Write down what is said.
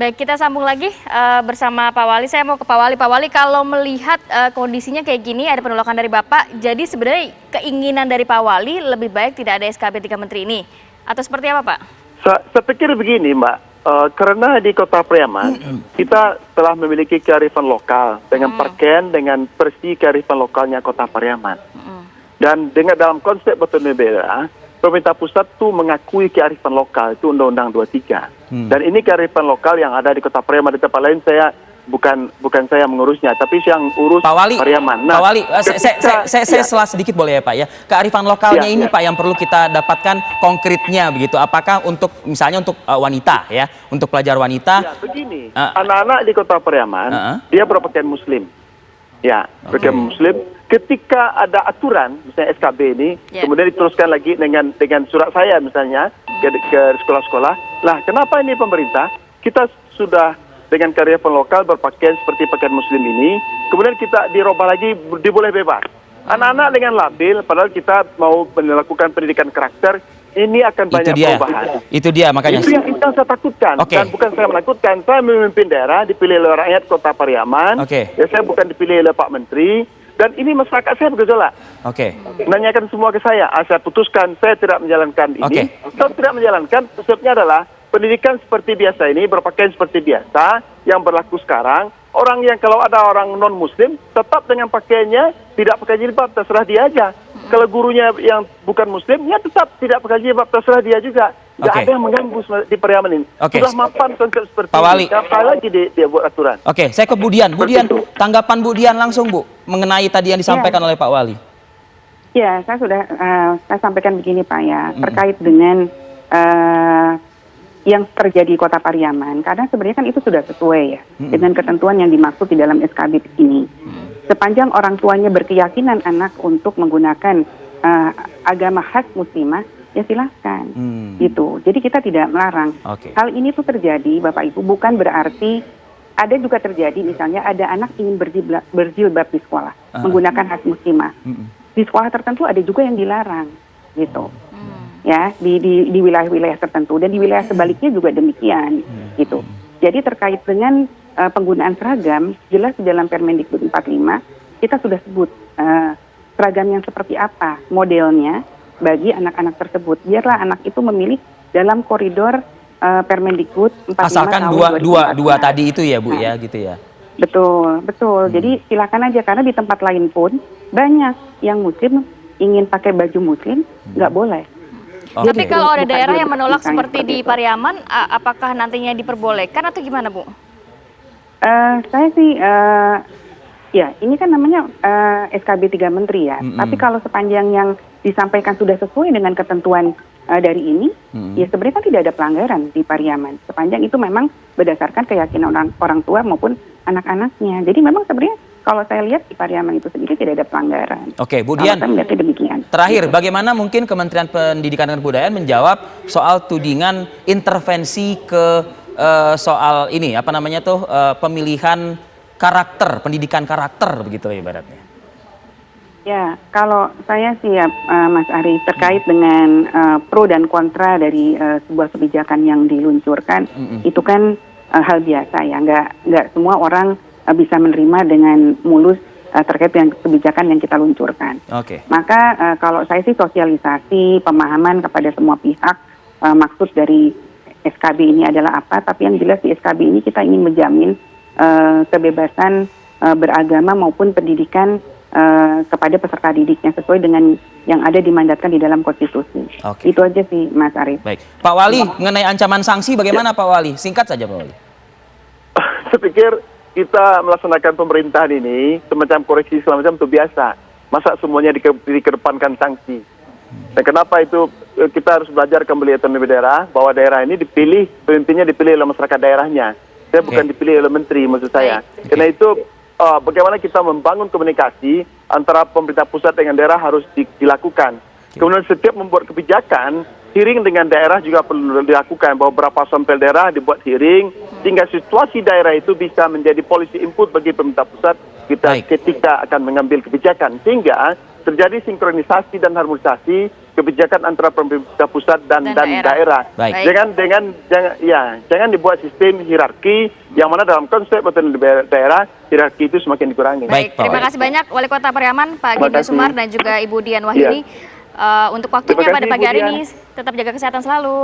Baik, kita sambung lagi bersama Pak Wali. Saya mau ke Pak Wali. Pak Wali, kalau melihat kondisinya kayak gini, ada penolakan dari Bapak, jadi sebenarnya keinginan dari Pak Wali lebih baik tidak ada SKB 3 Menteri ini? Atau seperti apa, Pak? Saya pikir begini, Mbak. Karena di Kota Pariaman, kita telah memiliki kearifan lokal dengan pakaian dengan persi kearifan lokalnya Kota Pariaman. Dan dengan dalam konsep otonomi daerah, pemerintah pusat itu mengakui kearifan lokal, itu Undang-Undang 23. Dan ini kearifan lokal yang ada di Kota Pariaman. Di tempat lain saya bukan saya mengurusnya, tapi yang urus Pak Wali, Pariaman. Pak Wali, saya selah sedikit boleh ya Pak ya. Kearifan lokalnya ini Pak yang perlu kita dapatkan konkretnya begitu. Apakah untuk misalnya untuk wanita ya, untuk pelajar wanita? Ya, begini, anak-anak di Kota Pariaman dia berpakaian Muslim. Ya, berpakaian Muslim. Ketika ada aturan, misalnya SKB ini, kemudian diteruskan lagi dengan surat saya misalnya ke sekolah-sekolah. Lah, kenapa ini pemerintah? Kita sudah dengan kearifan lokal berpakaian seperti pakaian Muslim ini, kemudian kita dirubah lagi, diboleh bebas. Anak-anak dengan labil, padahal kita mau melakukan pendidikan karakter, ini akan banyak perubahan. Itu dia makanya. Itu yang saya takutkan. Dan bukan saya menakutkan, saya memimpin daerah, dipilih oleh rakyat Kota Pariaman. Ya, saya bukan dipilih oleh Pak Menteri. Dan ini masyarakat saya bergejolak. Menanyakan semua ke saya. Saya putuskan saya tidak menjalankan ini. Saya tidak menjalankan, sebabnya adalah pendidikan seperti biasa ini, berpakaian seperti biasa, yang berlaku sekarang. Orang yang kalau ada orang non-muslim, tetap dengan pakaiannya, tidak pakai jilbab, terserah dia aja. Kalau gurunya yang bukan muslim, ya tetap tidak pakai jilbab, terserah dia juga. Tidak ada yang mengganggu di Pariaman ini. Sudah mapan konsep seperti Pak Wali. ini. Apalagi dia buat aturan. Saya ke Bu Dian. Bu Dian, tanggapan Bu Dian langsung Bu, mengenai tadi yang disampaikan oleh Pak Wali. Ya, saya sampaikan begini Pak ya, terkait dengan yang terjadi di Kota Pariaman, karena sebenarnya kan itu sudah sesuai ya dengan ketentuan yang dimaksud di dalam SKB ini. Sepanjang orang tuanya berkeyakinan anak untuk menggunakan agama khas muslimah, ya silahkan, gitu. Jadi kita tidak melarang. Hal ini tuh terjadi, Bapak Ibu, bukan berarti ada juga terjadi, misalnya ada anak ingin berjilbab di sekolah, menggunakan khas muslimah. Di sekolah tertentu ada juga yang dilarang, gitu. Ya, di wilayah-wilayah tertentu, dan di wilayah sebaliknya juga demikian, gitu. Jadi terkait dengan penggunaan seragam, jelas di dalam Permendikbud 45 kita sudah sebut seragam yang seperti apa modelnya bagi anak-anak tersebut. Biarlah anak itu memilih dalam koridor Permendikbud 45 asalkan tahun dua tadi itu ya Bu ya, gitu ya. Betul. Jadi silakan aja, karena di tempat lain pun banyak yang muslim ingin pakai baju muslim, nggak boleh. Tapi kalau ada daerah yang menolak seperti di Pariaman, apakah nantinya diperbolehkan atau gimana, Bu? Saya sih, ya ini kan namanya SKB 3 Menteri ya. Tapi kalau sepanjang yang disampaikan sudah sesuai dengan ketentuan dari ini, ya sebenarnya kan tidak ada pelanggaran di Pariaman. Sepanjang itu memang berdasarkan keyakinan orang tua maupun anak-anaknya. Jadi memang sebenarnya kalau saya lihat di Pariaman itu sendiri tidak ada pelanggaran. Bu Dian, terakhir, bagaimana mungkin Kementerian Pendidikan dan Kebudayaan menjawab soal tudingan intervensi ke soal ini, pemilihan karakter, pendidikan karakter begitu ibaratnya? Ya, kalau saya sih ya Mas Ari, terkait dengan pro dan kontra dari sebuah kebijakan yang diluncurkan, itu kan hal biasa ya, nggak semua orang bisa menerima dengan mulus terkait dengan kebijakan yang kita luncurkan. Maka kalau saya sih sosialisasi, pemahaman kepada semua pihak, maksud dari SKB ini adalah apa, tapi yang jelas di SKB ini kita ingin menjamin kebebasan beragama maupun pendidikan kepada peserta didiknya sesuai dengan yang ada dimandatkan di dalam konstitusi. Itu aja sih Mas Arief. Baik, Pak Wali, mengenai ancaman sanksi bagaimana Pak Wali? Singkat saja Pak Wali. Saya pikir kita melaksanakan pemerintahan ini semacam koreksi semacam itu biasa. Masa semuanya dikedepankan sanksi? Dan kenapa itu kita harus belajar kembali otonomi daerah, bahwa daerah ini dipilih, pemimpinnya dipilih oleh masyarakat daerahnya. Saya bukan dipilih oleh menteri, maksud saya. Karena itu bagaimana kita membangun komunikasi antara pemerintah pusat dengan daerah harus dilakukan. Kemudian setiap membuat kebijakan, hearing dengan daerah juga perlu dilakukan, bahwa beberapa sampel daerah dibuat hearing, sehingga situasi daerah itu bisa menjadi policy input bagi pemerintah pusat kita ketika akan mengambil kebijakan, sehingga terjadi sinkronisasi dan harmonisasi kebijakan antara pemerintah pusat dan daerah. Baik. Jangan dibuat sistem hierarki yang mana dalam konsep otonomi daerah hierarki itu semakin dikurangi. Baik, Pak terima Wali. kasih banyak Wali Kota Pariaman, Pak Terima Gede kasih. Sumar dan juga Ibu Dian Wahyuni untuk waktunya Terima kasih, pada pagi Bu hari Dian. ini. Tetap jaga kesehatan selalu.